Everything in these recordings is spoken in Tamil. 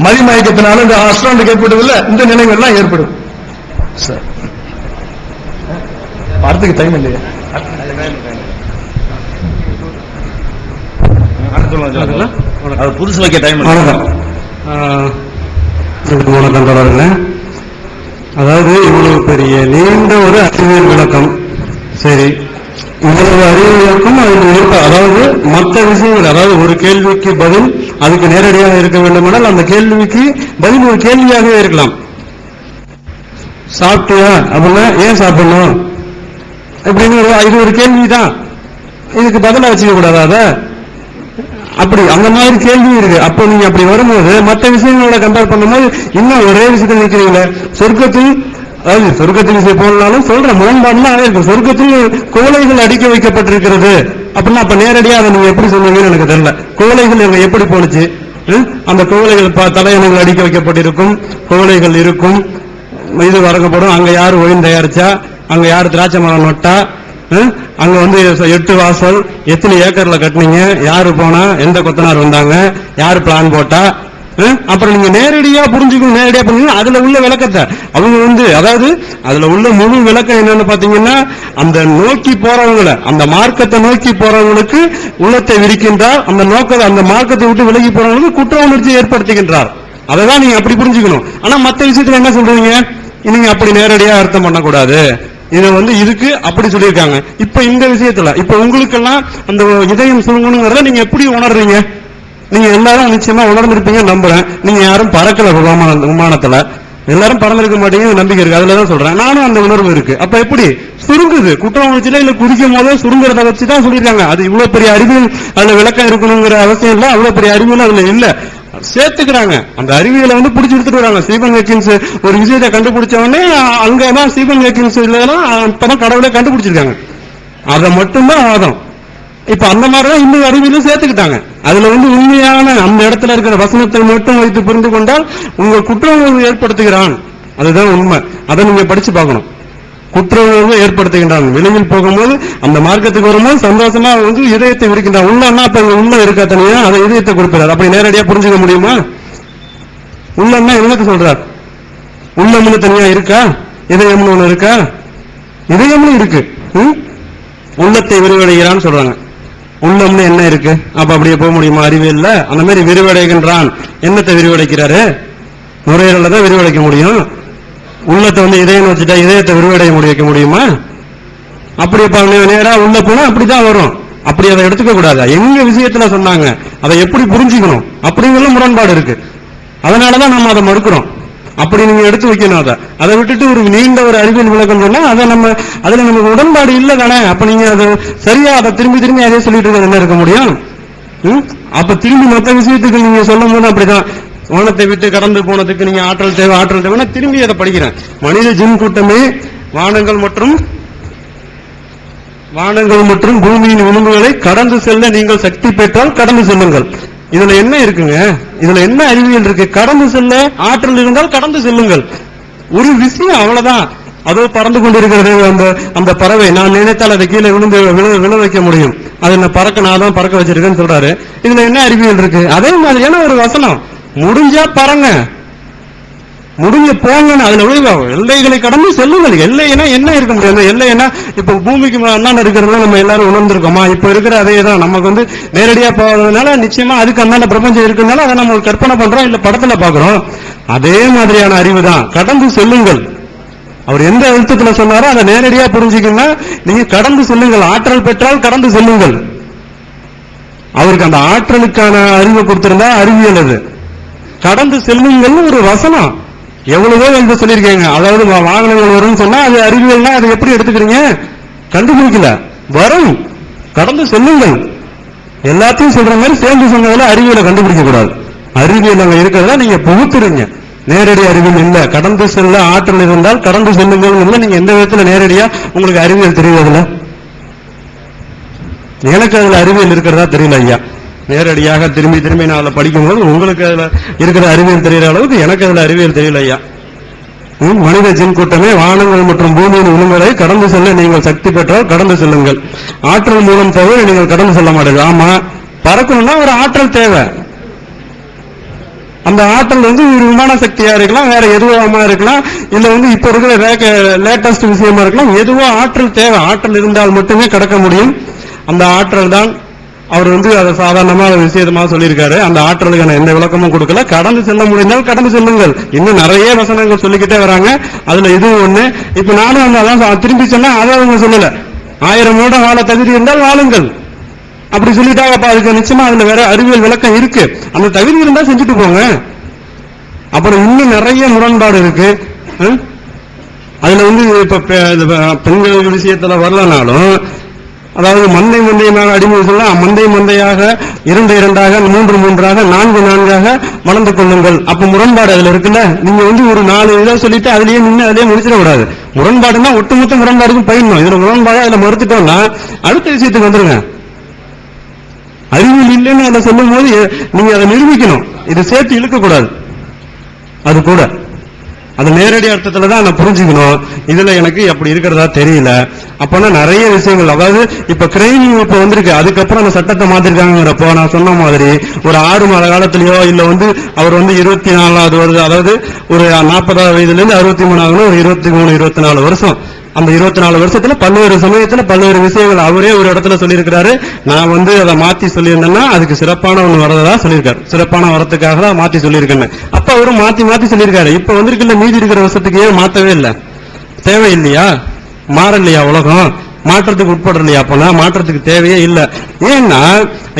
மதிமயக்கத்தினால இந்த அஸ்ட்ரானுக்கு ஏற்படுவதில்ல, இந்த நிலைகள்லாம் ஏற்படும். வார்த்தைக்கு டைம் இல்லையா? புதுசு வைக்க டைம். வணக்கம். அதாவது இவ்வளவு பெரிய நீண்ட ஒரு அறிவியல் விளக்கம், சரி, இவ்வளவு அறிவியல் விளக்கம் அதாவது மற்ற விஷயங்கள், அதாவது ஒரு கேள்விக்கு பதில் அதுக்கு நேரடியாக இருக்க வேண்டுமானால் அந்த கேள்விக்கு பதில் ஒரு கேள்வியாகவே இருக்கலாம். சாப்பிட்டியா அப்படின்னா ஏன் சாப்பிடணும் அப்படின்னு இது ஒரு கேள்விதான், இதுக்கு பதிலா வச்சுக்க கூடாது. அத அப்படி அந்த மாதிரி கேள்வி இருக்கு. அப்ப நீங்க அப்படி வரும்போது மற்ற விஷயங்களோட கம்பேர் பண்ணும்போது இன்னும் ஒரே விஷயத்தில் நிற்கிறீங்களே. சொர்க்கத்தில், அதாவது சொர்க்கத்தில் விஷயம் போனாலும் சொல்ற முரண்பாடுலாம் இருக்கும். சொர்க்கத்தில் குவளைகள் அடிக்க வைக்கப்பட்டிருக்கிறது அப்படின்னா அப்ப நேரடியாக அதை நீங்க எப்படி சொல்லுவீங்கன்னு எனக்கு தெரியல. குவளைகள் எப்படி போனுச்சு? அந்த குவளைகள் தலையணங்கள் அடிக்க வைக்கப்பட்டிருக்கும், குவளைகள் இருக்கும், இது வழங்கப்படும். அங்க யாரு ஒயின் தயாரிச்சா, அங்க யாரு திராட்சை மரம் நட்டா, அங்க 8 வாசல், எத்தனை ஏக்கர்ல கட்டினீங்க, யாரு போனா, எந்த கொத்தனார் வந்தாங்க, யாரு பிளான் போட்டா, அப்புறம் நீங்க நேரடியா புரிஞ்சுக்கணும். நேரடியா புரிஞ்சுக்கணும் அதுல உள்ள விளக்கத்தை அவங்க அதாவது அதுல உள்ள முழு விளக்கம் என்னன்னு பாத்தீங்கன்னா, அந்த நோக்கி போறவங்களை, அந்த மார்க்கத்தை நோக்கி போறவங்களுக்கு உள்ளத்தை விரிக்கின்றார், அந்த நோக்கத்தை, அந்த மார்க்கத்தை விட்டு விலகி போறவங்களுக்கு குற்ற உணர்ச்சியை ஏற்படுத்துகின்றார். அதைதான் நீங்க அப்படி புரிஞ்சுக்கணும். ஆனா மற்ற விஷயத்துல என்ன சொல்றீங்க, நீங்க அப்படி நேரடியா அர்த்தம் பண்ணக்கூடாது, இதை இதுக்கு அப்படி சொல்லியிருக்காங்க. இப்ப இந்த விஷயத்துல இப்ப உங்களுக்கெல்லாம் அந்த இதயம் சுருங்கணுங்கிறத நீங்க எப்படி உணர்றீங்க? நீங்க எல்லாரும் நிச்சயமா உணர்ந்திருப்பீங்க நம்புறேன். நீங்க யாரும் பறக்கல விமானத்துல, எல்லாரும் பறந்திருக்க மாட்டீங்க நம்பிக்கை இருக்கு. அதுலதான் சொல்றேன், நானும் அந்த உணர்வு இருக்கு. அப்ப எப்படி சுருங்குது? குற்ற உணர்ச்சியில இல்ல குதிக்கும் போதே சுருங்குறத வச்சுதான் சொல்லியிருக்காங்க. அது இவ்வளவு பெரிய அறிவியல் அதுல விளக்கம் இருக்கணுங்கிற அவசியம் இல்ல, அவ்வளவு பெரிய அறிவியல் அதுல இல்ல, சேர்த்துக்கிறாங்க. அந்த அறிவியலை புடிச்சு எடுத்துட்டு வராங்க. ஸ்டீபன் ஹாக்கின்ஸ் ஒரு விஷயத்தை கண்டுபிடிச்ச உடனே அங்கதான் ஸ்டீபன் ஹாக்கின்ஸ் அப்பதான் கடவுளை கண்டுபிடிச்சிருக்காங்க. அதை மட்டும்தான் வாதம். இப்ப அந்த மாதிரிதான் இன்னும் அறிவியலும் சேர்த்துக்கிட்டாங்க. அதுல உண்மையான அந்த இடத்துல இருக்கிற வசனத்தை மட்டும் வைத்து புரிந்து கொண்டால் உங்க குற்ற உணர்வு ஏற்படுத்துகிறான், அதுதான் உண்மை. அதை நீங்க படிச்சு பார்க்கணும். குற்ற உணர்வு ஏற்படுத்துகின்றான். வெளியில் போகும்போது அந்த மார்க்கத்துக்கு வரும்போது சந்தோஷமா இதயத்தை விரிக்கின்றான். உள்ளன்னா அப்ப உள்ள இருக்க தனியா அதை இதயத்தை கொடுக்கிறார். அப்படி நேரடியா புரிஞ்சுக்க முடியுமா? உள்ளன்னா எனக்கு சொல்றார், உள்ளம்னு தனியா இருக்கா, இதயம்னு ஒண்ணு இருக்கா? இதயம்னு இருக்கு. உள்ளத்தை விரிவடைகிறான்னு சொல்றாங்க. உள்ளம்னு என்ன இருக்கு? அப்ப அப்படியே போக முடியுமா அறிவியல்ல? அந்த மாதிரி விரிவடைகின்றான். என்னத்தை விரிவடைக்கிறாரு? நுரையீரல தான் விரிவடைக்க முடியும். உள்ளத்தை இதயம் வச்சுட்டா இதயத்தை விரிவடைய வைக்க முடியுமா? அப்படி நேரா உள்ள போனா அப்படிதான் வரும். அப்படி அதை எடுத்துக்க கூடாது. எங்க விஷயத்துல சொன்னாங்க அதை எப்படி புரிஞ்சுக்கணும் அப்படிங்கிற முரண்பாடு இருக்கு. அதனாலதான் நம்ம அதை மறுக்கிறோம். அப்படி நீங்க எடுத்து வைக்கணும். அதை விட்டுட்டு ஒரு நீண்ட ஒரு அறிவியல் விளக்கம் சொன்னா அதுல நமக்கு உடன்பாடு இல்லை தானே. அப்ப நீங்க அதை சரியா அதை திரும்பி அதே சொல்லிட்டு இருக்க என்ன இருக்க முடியும்? அப்ப திரும்பி மற்ற விஷயத்துக்கு நீங்க சொல்லும் போது அப்படிதான், வானத்தை விட்டு கடந்து போனதுக்கு நீங்க ஆற்றல் தேவை திரும்பி அதை படிக்கிறேன். மனித ஜின் கூட்டமே வானங்கள் மற்றும் பூமியின் விளிம்புகளை கடந்து செல்ல நீங்கள் சக்தி பெற்றால் கடந்து செல்லுங்கள். இதுல என்ன இருக்குங்க? இதுல என்ன அறிவியல் இருக்கு? கடந்து செல்ல ஆற்றல் இருந்தால் கடந்து செல்லுங்கள். ஒரு விஷயம் அவ்வளவுதான். அதோ பறந்து கொண்டிருக்கிறது அந்த பறவை, நான் நினைத்தால் அதை கீழே விழ வைக்க முடியும். அதை நான் தான் பறக்க வச்சிருக்கேன்னு சொல்றாரு. இதுல என்ன அறிவியல் இருக்கு? அதே மாதிரியான ஒரு வசனம், முடிஞ்சா பறங்க, முடிஞ்ச போங்க, அதுல எல்லைகளை கடந்து செல்லுங்கள். எல்லைனா என்ன இருக்க முடியாது? எல்லைனா இப்ப பூமிக்கு அண்ணாண்ட இருக்கிறதுல நம்ம எல்லாரும் உணர்ந்திருக்கோமா? இப்ப இருக்கிற அதே தான் நமக்கு நேரடியா போவதனால நிச்சயமா அதுக்கு அண்ணாண்ட பிரபஞ்சம் இருக்கிறதுனால அதை நம்ம கற்பனை பண்றோம், இல்ல படத்துல பாக்குறோம். அதே மாதிரியான அறிவு தான் கடந்து செல்லுங்கள். அவர் எந்த அழுத்தத்துல சொன்னாரோ அதை நேரடியா புரிஞ்சுக்கணும்னா நீங்க கடந்து செல்லுங்கள். ஆற்றல் பெற்றால் கடந்து செல்லுங்கள். அவருக்கு அந்த ஆற்றலுக்கான அறிவை கொடுத்திருந்தா அறிவியல். அது கடந்து செல்லுங்கள் ஒரு வசனம். எவ்வளவோ சொல்லியிருக்கீங்க. அதாவது வாகனங்கள் வரும்னு சொன்னா அது அறிவியல்னா அதை எப்படி எடுத்துக்கிறீங்க? கண்டுபிடிக்கல, வரும், கடந்து செல்லுங்கள். எல்லாத்தையும் சொல்ற மாதிரி சேர்ந்து சொன்னதுல அறிவியலை கண்டுபிடிக்க கூடாது. அறிவியல் அங்க இருக்கிறதா நீங்க புகுத்துறீங்க. நேரடி அறிவியல் இல்ல. கடந்து செல்ல ஆற்றல் இருந்தால் கடந்து செல்லுங்கள். நீங்க எந்த விதத்துல நேரடியா உங்களுக்கு அறிவியல் தெரிவதில்ல? எனக்கு அதுல அறிவியல் இருக்கிறதா தெரியல ஐயா. நேரடியாக திரும்பி நான் அதில் படிக்கும்போது உங்களுக்கு அதுல இருக்கிற அறிவியல் தெரியற அளவுக்கு எனக்கு அதுல அறிவியல் தெரியல ஐயா. மனித ஜின் கூட்டமே வானங்கள் மற்றும் பூமியின் விளிம்புகளை கடந்து செல்ல நீங்கள் சக்தி பெற்றால் கடந்து செல்லுங்கள். ஆற்றல் மூலம் தவிர நீங்கள் கடந்து செல்ல மாட்டீங்க. ஆமா, பறக்கணும்னா ஒரு ஆற்றல் தேவை. அந்த ஆற்றல் வந்து ஒரு விமான சக்தியா இருக்கலாம், வேற எதுவாமா இருக்கலாம், இல்ல வந்து இப்ப இருக்கிற லேட்டஸ்ட் விஷயமா இருக்கலாம். எதுவோ ஆற்றல் தேவை. ஆற்றல் இருந்தால் மட்டுமே கடக்க முடியும். அந்த ஆற்றல் தான் அவர் வந்து அதை சாதாரணமா விஷயமா சொல்லியிருக்காரு. அந்த ஆற்றலுக்கு நான் எந்த விளக்கமும் கொடுக்கல. கடந்து செல்ல முடிந்தால் கடந்து செல்லுங்கள். இன்னும் நிறைய வசனங்கள் சொல்லிக்கிட்டே வராங்க. அதுல இதுவும் ஒண்ணு. இப்ப நானும் அதான் திரும்பி சொன்னா அதை அவங்க சொல்லல. 1000 வருடம் வாழ தகுதி இருந்தால் வாழுங்கள் அப்படி சொல்லிட்டாங்க. அதுக்கு நிச்சயமா அதுல வேற அறிவியல் விளக்கம் இருக்கு. அந்த தகுதி இருந்தா செஞ்சுட்டு போங்க. அப்புறம் இன்னும் நிறைய முரண்பாடு இருக்கு. அதுல வந்து இப்ப பெண்கள் விஷயத்துல வரலனாலும், அதாவது மந்தை மந்தையமாக அடிமை சொல்லலாம், மந்தை மந்தையாக 2 2ஆக 3 3ஆக 4 4ஆக வளர்ந்து கொள்ளுங்கள். அப்ப முரண்பாடு அதுல இருக்குல்ல. நீங்க வந்து ஒரு 4 இதை சொல்லிட்டு அதுலயே நின்று அதுலயே முடிச்சிட கூடாது. முரண்பாடுன்னா ஒட்டுமொத்த முரண்பாடுக்கும் பயிரணும். இதுல முரண்பாடு அதுல மறுத்துட்டோம்னா அடுத்த விஷயத்துக்கு வந்துருங்க. அறிவியல் இல்லைன்னு அதை சொல்லும் போது நீங்க அதை நிரூபிக்கணும். இதை சேர்த்து இழுக்க கூடாது. அது கூட அது நேரடி அர்த்தத்துல தான் நான் புரிஞ்சுக்கணும். இதுல எனக்கு அப்படி இருக்கிறதா தெரியல. அப்பனா நிறைய விஷயங்கள், அதாவது இப்ப கிரைமிங் இப்ப வந்திருக்கு, அதுக்கப்புறம் அந்த சட்டத்தை மாத்திருக்காங்கிறப்போ நான் சொன்ன மாதிரி ஒரு 6 மாத காலத்திலயோ இல்ல வந்து அவர் வந்து 24வது வருது, அதாவது ஒரு 40வது வயதுல இருந்து 63 ஒரு 23 24 வருஷம். அந்த 24 வருஷத்துல பல்வேறு சமயத்துல பல்வேறு விஷயங்கள் அவரே ஒரு இடத்துல சொல்லியிருக்கிறாரு. நான் வந்து அதை மாத்தி சொல்லியிருந்தேன்னா அதுக்கு சிறப்பான ஒண்ணு வரதா சொல்லியிருக்காரு. சிறப்பான வரத்துக்காக தான் மாத்தி சொல்லியிருக்கேன். அப்ப அவரும் மாத்தி சொல்லியிருக்காரு. இப்ப வந்திருக்குல்ல மீதி இருக்கிற வருஷத்துக்கு ஏன் மாத்தவே இல்லை? தேவையில்லையா? மாறலையா? உலகம் மாற்றத்துக்கு உட்படலையா? அப்பனா மாற்றத்துக்கு தேவையே இல்லை. ஏன்னா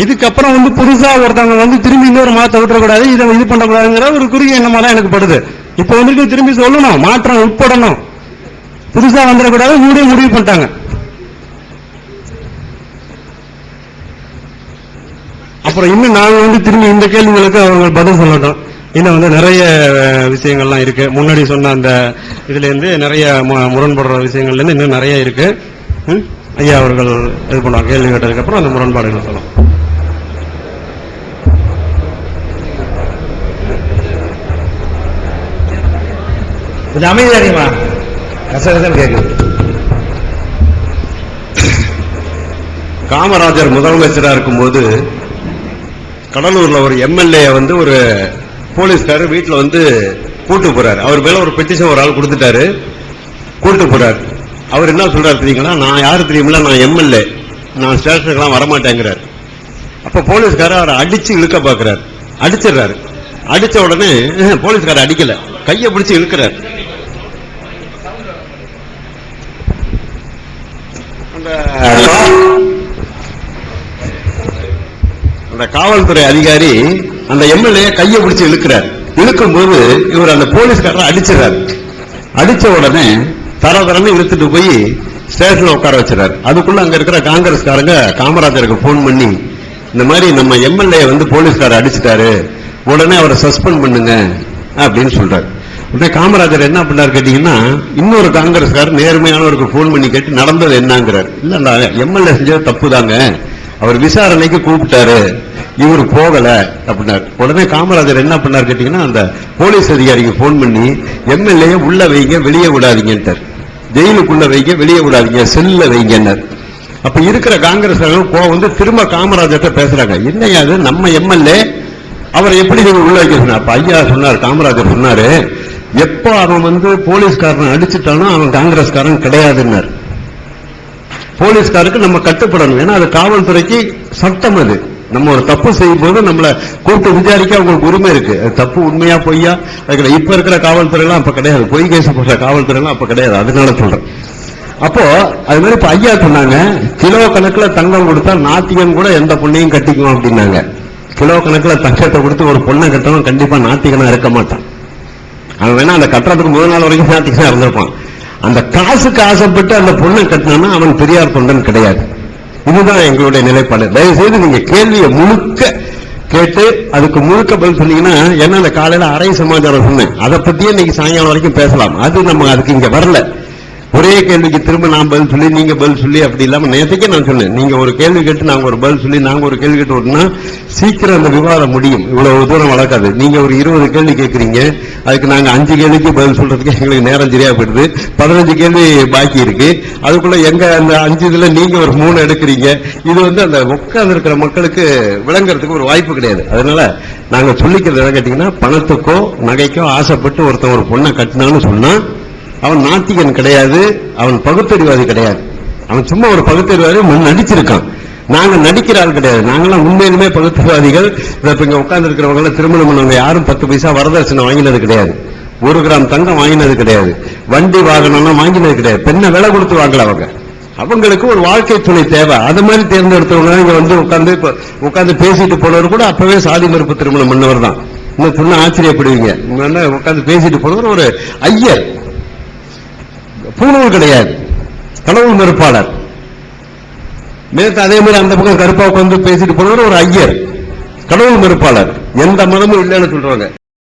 இதுக்கப்புறம் வந்து புதுசா ஒருத்தவங்க வந்து திரும்பி இன்னொரு மாற்ற விட்டுறக்கூடாது, இதை இது பண்ணக்கூடாதுங்கிற ஒரு குறுகிய எண்ணமா தான் எனக்கு படுது. இப்ப வந்திருக்கு திரும்பி சொல்லணும், மாற்றம் உட்படணும், புதுசா வந்துடக்கூடாது, முடிவு பண்ணிட்டாங்க. அப்புறம் இன்னும் நாங்க வந்து திரும்பி இந்த கேள்விகளுக்கு அவங்க பதில் சொல்லட்டும். இன்னும் வந்து நிறைய விஷயங்கள்லாம் இருக்கு. முன்னாடி சொன்ன அந்த இதுல இருந்து நிறைய முரண்படுற விஷயங்கள்ல இருந்து இன்னும் நிறைய இருக்கு. ஐயா அவர்கள் இது பண்ணுவாங்க. கேள்வி கேட்டதுக்கு அப்புறம் அந்த முரண்பாடுகள் சொல்லலாம். கொஞ்சம் அமைதியா இருங்களா? கசகசன்னு கேட்குது. காமராஜர் முதலமைச்சரா இருக்கும்போது கடலூர்ல ஒரு எம்எல்ஏ வந்து ஒரு போலீஸ்காரர் வீட்டுல வந்து கூட்டு போறாரு. அவர் மேல ஒரு பெட்டிஷன் ஒரு ஆள் கொடுத்துட்டாரு, கூட்டு போறாரு. அவர் என்ன சொல்றாரு தெரியுங்களா? நான் யாரு தெரியுமில்ல, நான் எம்எல்ஏ, நான் ஸ்டேஷனுக்கெல்லாம் வரமாட்டேங்கிறார். அப்ப போலீஸ்காரர் அவரை அடிச்சு இழுக்க பாக்குறாரு, அடிச்சிடறாரு. அடிச்ச உடனே போலீஸ்காரர் அடிக்கல, கையை பிடிச்சு இழுக்கிறார். அந்த காவல்துறை அதிகாரி அந்த எம்எல்ஏ கையை பிடிச்சு இழுக்கிறார். இழுக்கும் போது இவர் அந்த போலீஸ்காரரை அடிச்சிடறாரு. அடிச்ச உடனே தரதரன்னு இழுத்துட்டு போய் ஸ்டேஷன்ல உட்கார வச்சிடறாரு. அதுக்குள்ள அங்க இருக்கிற காங்கிரஸ்காரங்க காமராஜருக்கு போன் பண்ணி, இந்த மாதிரி நம்ம எம்எல்ஏ வந்து போலீஸ்காரர் அடிச்சிட்டாரு, உடனே அவரை சஸ்பெண்ட் பண்ணுங்க அப்படின்னு சொல்றாரு. உடனே காமராஜர் என்ன பண்ணாரு கேட்டீங்கன்னா, இன்னொரு காங்கிரஸ்காரர் நேர்மையானவருக்கு போன் பண்ணி கேட்டு நடந்தது என்னங்கிறார். இல்ல எம்எல்ஏ செஞ்சது தப்பு தாங்க, அவர் விசாரணைக்கு கூப்பிட்டாரு, இவர் போகல அப்படின்னாரு. உடனே காமராஜர் என்ன பண்ணார் கேட்டீங்கன்னா, அந்த போலீஸ் அதிகாரிக்கு போன் பண்ணி எம்எல்ஏ உள்ள வைங்க, வெளியே விடாதீங்கன்றார். ஜெயிலுக்குள்ள வைங்க, வெளியே விடாதீங்க, செல்ல வைங்கன்னார். அப்ப இருக்கிற காங்கிரஸ்காரர்கள் கோவம் வந்து திரும்ப காமராஜர்கிட்ட பேசுறாங்க. என்னையா அது, நம்ம எம்எல்ஏ, அவரை எப்படி நீங்க உள்ள வைக்க சொன்னார்? அப்ப ஐயா சொன்னார், காமராஜர் சொன்னாரு, எப்ப அவன் வந்து போலீஸ்காரன் அடிச்சுட்டானோ அவன் காங்கிரஸ்காரன் கிடையாதுன்னார். போலீஸ்காருக்கு நம்ம கட்டுப்படணும், ஏன்னா அது காவல்துறைக்கு சட்டம். அது நம்ம ஒரு தப்பு செய்யும் போது நம்மள கூப்பிட்டு விசாரிக்க அவங்களுக்கு உரிமை இருக்கு. தப்பு உண்மையா பொய்யா இப்ப இருக்கிற காவல்துறை எல்லாம் அப்ப கிடையாது, பொய் கேச போடுற காவல்துறை எல்லாம் அப்ப கிடையாது. அதனால சொல்றேன். அப்போ அது மாதிரி இப்ப ஐயா சொன்னாங்க, கிலோ கணக்குல தங்கம் கொடுத்தா நாத்திகன் கூட எந்த பொண்ணையும் கட்டிக்குவோம் அப்படின்னாங்க. கிலோ கணக்குல தங்கத்தை கொடுத்து ஒரு பொண்ணை கட்டணும், கண்டிப்பா நாத்திகனா இருக்க மாட்டான். அவன் வேணா அந்த கட்டுறதுக்கு முதல் நாள் வரைக்கும் நாத்திகனா இருந்திருப்பான். அந்த காசுக்கு ஆசைப்பட்டு அந்த பொண்ணை கட்டினான்னா அவன் பெரியார் தொண்டன் கிடையாது. இதுதான் எங்களுடைய நிலைப்பாடு. தயவு செய்து நீங்க கேள்வியை முழுக்க கேட்டு அதுக்கு முழுக்க பதில் சொன்னீங்கன்னா, ஏன்னா அந்த காலையில அரை சமாச்சாரம் சொன்னேன், அதை பத்தியே இன்னைக்கு சாயங்காலம் வரைக்கும் பேசலாம். அது நம்ம அதுக்கு இங்க வரல. ஒரே கேள்விக்கு திரும்ப நான் பதில் சொல்லி நீங்க பதில் சொல்லி அப்படி இல்லாம நேற்றுக்கே நான் சொன்னேன், நீங்க ஒரு கேள்வி கேட்டு நாங்க ஒரு பதில் சொல்லி நாங்க ஒரு கேள்வி கேட்டு விட்டோம்னா சீக்கிரம் அந்த விவாதம் முடியும். இவ்வளவு தூரம் வளர்க்காது. நீங்க ஒரு 20 கேள்வி கேட்கறீங்க, அதுக்கு நாங்க 5 கேள்விக்கு பதில் சொல்றதுக்கு எங்களுக்கு நேரம் சரியா போயிடுது. 15 கேள்வி பாக்கி இருக்கு. அதுக்குள்ள எங்க அந்த 5 இதுல நீங்க ஒரு 3 எடுக்கிறீங்க. இது அந்த உட்கார்ந்து இருக்கிற மக்களுக்கு விளங்குறதுக்கு ஒரு வாய்ப்பு கிடையாது. அதனால நாங்க சொல்லிக்கிறது என்ன கேட்டீங்கன்னா, பணத்துக்கோ நகைக்கோ ஆசைப்பட்டு ஒருத்தன் ஒரு பொண்ணை கட்டினான்னு சொன்னா அவன் நாத்திகன் கிடையாது, அவன் பகுத்தறிவாதி கிடையாது. அவன் சும்மா ஒரு பகுத்தறிவாதி நடிச்சிருக்கான். நாங்க நடிக்கிற ஆள் கிடையாது. நாங்களாம் உண்மையிலுமே பகுத்தறிவாதிகள். இப்ப இங்க உட்கார்ந்து இருக்கிறவங்க திருமணம் பண்ணவங்க யாரும் 10 பைசா வரதட்சணை வாங்கினது கிடையாது, 1 கிராம் தங்கம் வாங்கினது கிடையாது, வண்டி வாகனம்லாம் வாங்கினது கிடையாது. பெண்ணை விலை கொடுத்து வாங்கல அவங்க. அவங்களுக்கு ஒரு வாழ்க்கை துணை தேவை. அது மாதிரி தேர்ந்தெடுத்தவங்க இங்க உட்கார்ந்து பேசிட்டு போனவர் கூட அப்பவே சாதி மறுப்பு திருமணம் பண்ணவர் தான். இன்னும் சொன்ன ஆச்சரியப்படுவீங்க. உட்கார்ந்து பேசிட்டு போனவர் ஒரு ஐயர், பூணூல் கிடையாது, கடவுள் மறுப்பாளர். நேற்று அதே மாதிரி அந்த பக்கம் கருப்பா உட்கார்ந்து பேசிட்டு போனவர் ஒரு ஐயர், கடவுள் மறுப்பாளர். எந்த மதமும் இல்லைன்னு சொல்றாங்க.